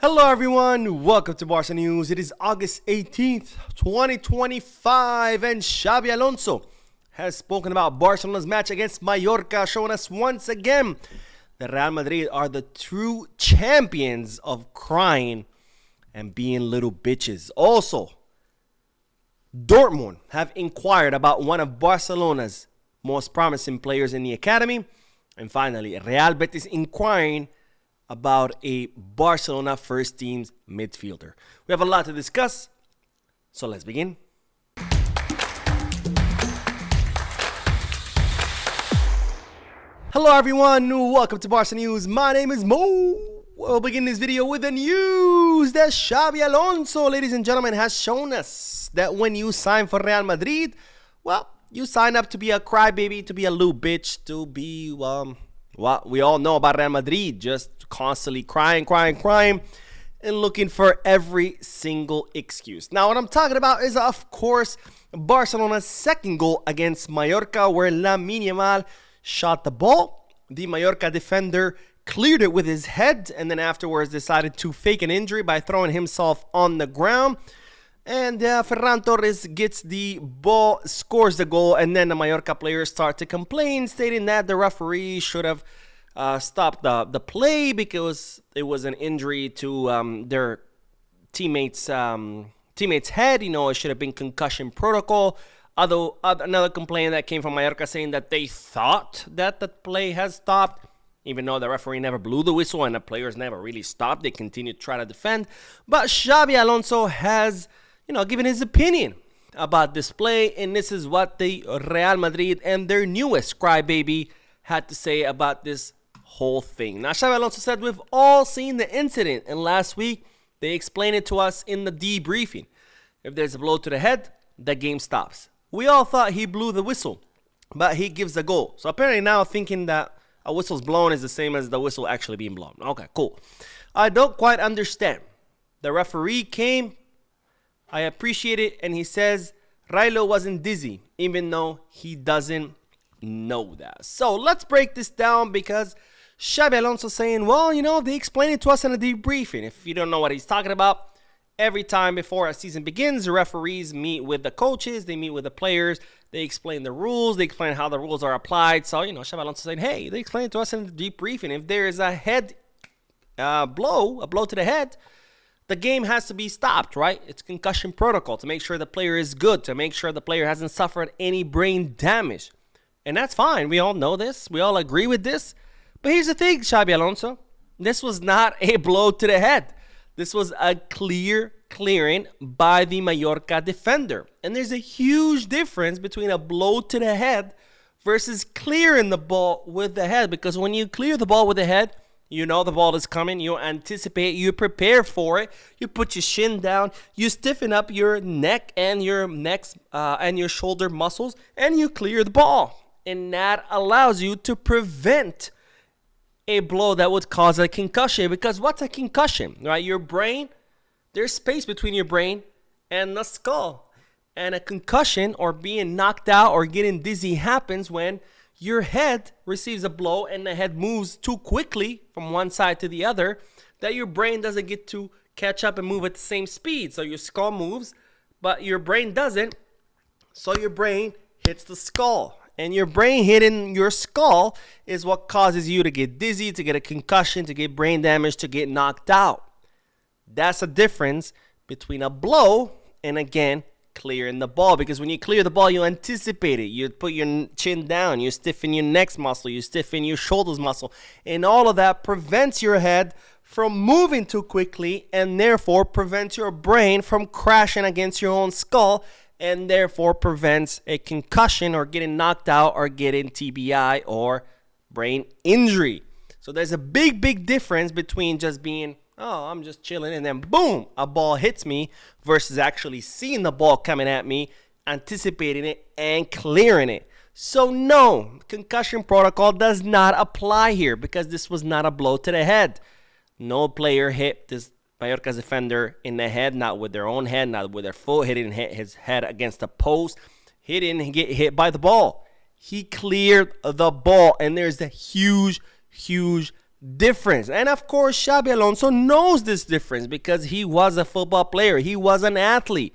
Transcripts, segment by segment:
Hello everyone, welcome to Barca News. It is August 18th, 2025, and Xabi Alonso has spoken about Barcelona's match against Mallorca, showing us once again that Real Madrid are the true champions of crying and being little bitches. Also, Dortmund have inquired about one of Barcelona's most promising players in the academy. And finally, Real Betis inquiring about a Barcelona first team's midfielder. We have a lot to discuss, so let's begin. Hello everyone, welcome to Barca News. My name is Mo. We'll begin this video with the news that Xabi Alonso, ladies and gentlemen, has shown us that when you sign for Real Madrid, well, you sign up to be a crybaby, to be a little bitch, to be, what we all know about Real Madrid, just constantly crying, and looking for every single excuse. Now, what I'm talking about is, of course, Barcelona's second goal against Mallorca, where Lamine Yamal shot the ball. The Mallorca defender cleared it with his head, and then afterwards decided to fake an injury by throwing himself on the ground. And Ferran Torres gets the ball, scores the goal, and then the Mallorca players start to complain, stating that the referee should have stopped the play because it was an injury to their teammate's head. You know, it should have been concussion protocol. Although another complaint that came from Mallorca saying that they thought that the play has stopped, even though the referee never blew the whistle and the players never really stopped. They continued to try to defend. But Xabi Alonso has, given his opinion about this play, and this is what the Real Madrid and their newest crybaby had to say about this whole thing. Now, Xabi Alonso said, we've all seen the incident, and last week they explained it to us in the debriefing. If there's a blow to the head, the game stops. We all thought he blew the whistle, but he gives the goal. So apparently now thinking that a whistle's blown is the same as the whistle actually being blown. Okay, cool. I don't quite understand. The referee came, I appreciate it, and he says Raylo wasn't dizzy, even though he doesn't know that. So let's break this down, because Xabi Alonso saying, well, they explained it to us in a debriefing. If you don't know what he's talking about, every time before a season begins, the referees meet with the coaches, they meet with the players, they explain the rules, they explain how the rules are applied. So, Xabi Alonso saying, hey, they explained it to us in the debriefing. If there is a head blow to the head, the game has to be stopped, right? It's concussion protocol to make sure the player is good, to make sure the player hasn't suffered any brain damage. And that's fine. We all know this. We all agree with this. But here's the thing, Xabi Alonso. This was not a blow to the head. This was a clearing by the Mallorca defender. And there's a huge difference between a blow to the head versus clearing the ball with the head. Because when you clear the ball with the head, you know the ball is coming, you anticipate, you prepare for it, you put your shin down, you stiffen up your neck and your shoulder muscles, and you clear the ball. And that allows you to prevent a blow that would cause a concussion. Because what's a concussion, right? Your brain, there's space between your brain and the skull. And a concussion, or being knocked out or getting dizzy, happens when your head receives a blow and the head moves too quickly from one side to the other that your brain doesn't get to catch up and move at the same speed. So your skull moves, but your brain doesn't. So your brain hits the skull. And your brain hitting your skull is what causes you to get dizzy, to get a concussion, to get brain damage, to get knocked out. That's the difference between a blow and, again, clearing the ball. Because when you clear the ball, you anticipate it. You put your chin down, you stiffen your neck muscle, you stiffen your shoulders muscle. And all of that prevents your head from moving too quickly, and therefore prevents your brain from crashing against your own skull, and therefore prevents a concussion or getting knocked out or getting TBI or brain injury. So there's a big difference between just being, I'm just chilling, and then boom, a ball hits me, versus actually seeing the ball coming at me, anticipating it, and clearing it. So no, concussion protocol does not apply here, because this was not a blow to the head. No player hit this Mallorca's defender in the head, not with their own head, not with their foot. He didn't hit his head against a post. He didn't get hit by the ball. He cleared the ball, and there's a huge difference. And of course, Xabi Alonso knows this difference because he was a football player. He was an athlete.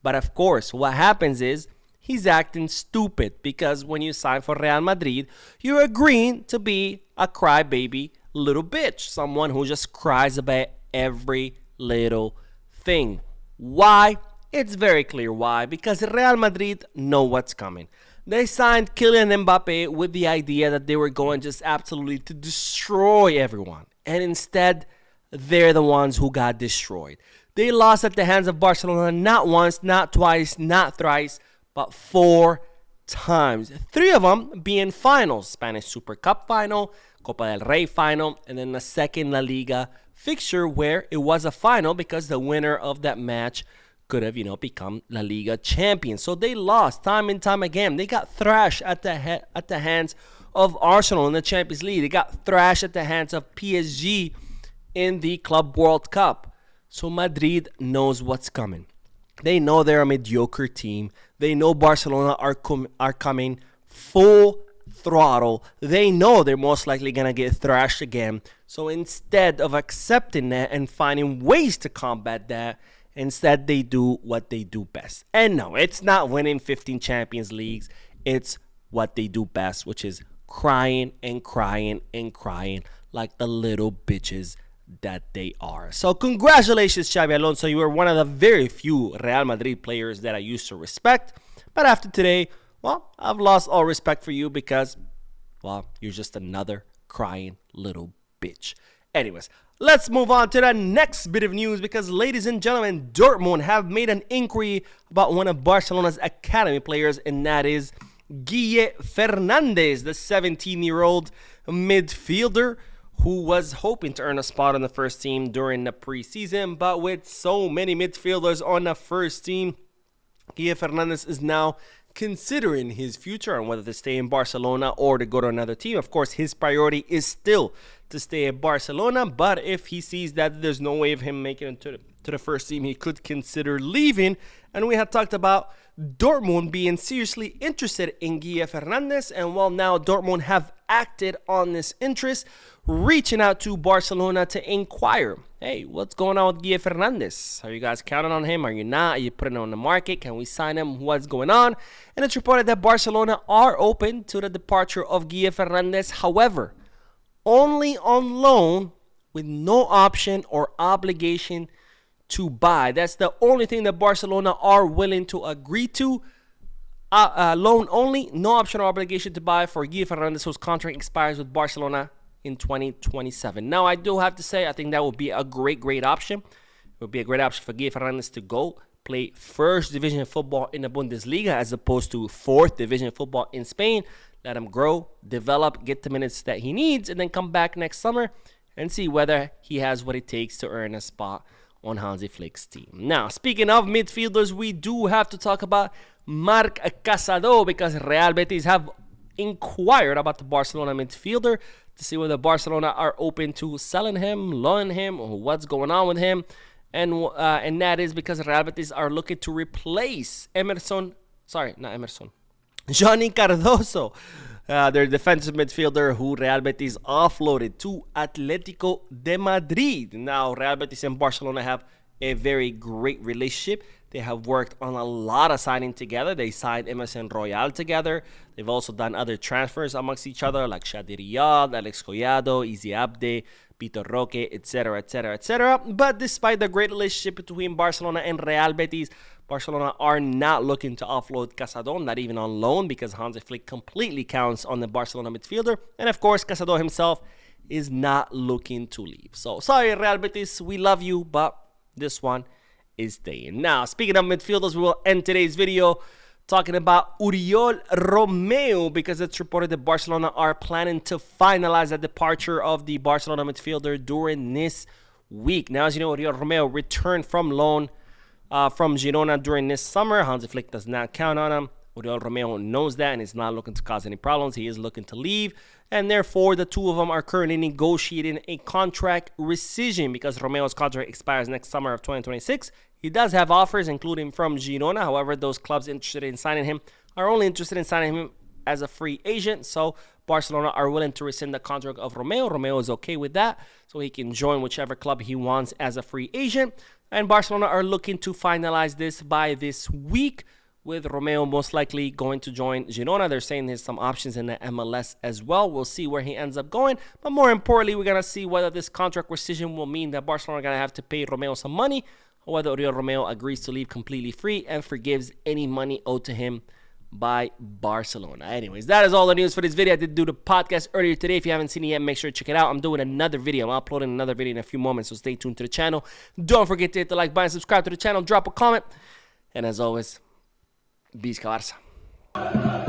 But of course, what happens is he's acting stupid because when you sign for Real Madrid, you're agreeing to be a crybaby little bitch, someone who just cries about every little thing. Why? It's very clear why. Because Real Madrid know what's coming. They signed Kylian Mbappe with the idea that they were going just absolutely to destroy everyone. And instead, they're the ones who got destroyed. They lost at the hands of Barcelona not once, not twice, not thrice, but 4 times. 3 of them being finals. Spanish Super Cup final, Copa del Rey final, and then the second La Liga fixture where it was a final because the winner of that match could have, become La Liga champion. So they lost time and time again. They got thrashed at the hands of Arsenal in the Champions League. They got thrashed at the hands of PSG in the Club World Cup. So Madrid knows what's coming. They know they're a mediocre team. They know Barcelona are coming full throttle. They know they're most likely going to get thrashed again. So instead of accepting that and finding ways to combat that, instead they do what they do best. And no, it's not winning 15 Champions Leagues. It's what they do best, which is crying and crying and crying like the little bitches that they are. So congratulations, Xabi Alonso. You were one of the very few Real Madrid players that I used to respect. But after today, well, I've lost all respect for you because, well, you're just another crying little bitch. Anyways, let's move on to the next bit of news because, ladies and gentlemen, Dortmund have made an inquiry about one of Barcelona's academy players, and that is Guille Fernandez, the 17-year-old midfielder who was hoping to earn a spot on the first team during the preseason. But with so many midfielders on the first team, Guille Fernandez is now considering his future and whether to stay in Barcelona or to go to another team. Of course, his priority is still to stay at Barcelona, but if he sees that there's no way of him making it to the first team, he could consider leaving. And we had talked about Dortmund being seriously interested in Guille Fernandez, and well, now Dortmund have acted on this interest, reaching out to Barcelona to inquire, hey, what's going on with Guille Fernandez? Are you guys counting on him? Are you not? Are you putting him on the market? Can we sign him? What's going on? And it's reported that Barcelona are open to the departure of Guille Fernandez. However, only on loan with no option or obligation to buy. That's the only thing that Barcelona are willing to agree to. Loan only, no option or obligation to buy for Guille Fernandez, whose contract expires with Barcelona in 2027. Now, I do have to say, I think that would be a great option. It would be a great option for Guille Fernandez to go play first division football in the Bundesliga as opposed to fourth division football in Spain. Let him grow, develop, get the minutes that he needs, and then come back next summer and see whether he has what it takes to earn a spot on Hansi Flick's team. Now, speaking of midfielders, we do have to talk about Marc Casado because Real Betis have inquired about the Barcelona midfielder to see whether Barcelona are open to selling him, loaning him, or what's going on with him. And that is because Real Betis are looking to replace Johnny Cardoso, their defensive midfielder who Real Betis offloaded to Atletico de Madrid. Now, Real Betis and Barcelona have a very great relationship. They have worked on a lot of signing together. They signed Emerson Royal together. They've also done other transfers amongst each other like Shadi Riyad, Alex Collado, Izzy Abde, Vitor Roque, etc., etc., etc. But despite the great relationship between Barcelona and Real Betis, Barcelona are not looking to offload Casado, not even on loan, because Hansi Flick completely counts on the Barcelona midfielder. And of course, Casado himself is not looking to leave. So, sorry, Real Betis, we love you, but this one is staying. Now, speaking of midfielders, we will end today's video talking about Oriol Romeu, because it's reported that Barcelona are planning to finalize the departure of the Barcelona midfielder during this week. Now, as you know, Oriol Romeu returned from loan from Girona during this summer. Hansi Flick does not count on him. Oriol Romeu knows that and is not looking to cause any problems. He is looking to leave, and therefore the two of them are currently negotiating a contract rescission because Romeu's contract expires next summer of 2026. He does have offers, including from Girona. However, those clubs interested in signing him are only interested in signing him as a free agent. So Barcelona are willing to rescind the contract of Romeu. Romeu is okay with that, so he can join whichever club he wants as a free agent. And Barcelona are looking to finalize this by this week, with Romeu most likely going to join Girona. They're saying there's some options in the MLS as well. We'll see where he ends up going. But more importantly, we're going to see whether this contract rescission will mean that Barcelona are going to have to pay Romeu some money, or whether Oriol Romeu agrees to leave completely free and forgives any money owed to him by Barcelona. Anyways, that is all the news for this video. I did do the podcast earlier today. If you haven't seen it yet, make sure to check it out. I'm doing another video. I'm uploading another video in a few moments, so stay tuned to the channel. Don't forget to hit the like button, subscribe to the channel, drop a comment, and as always, Visca Barça.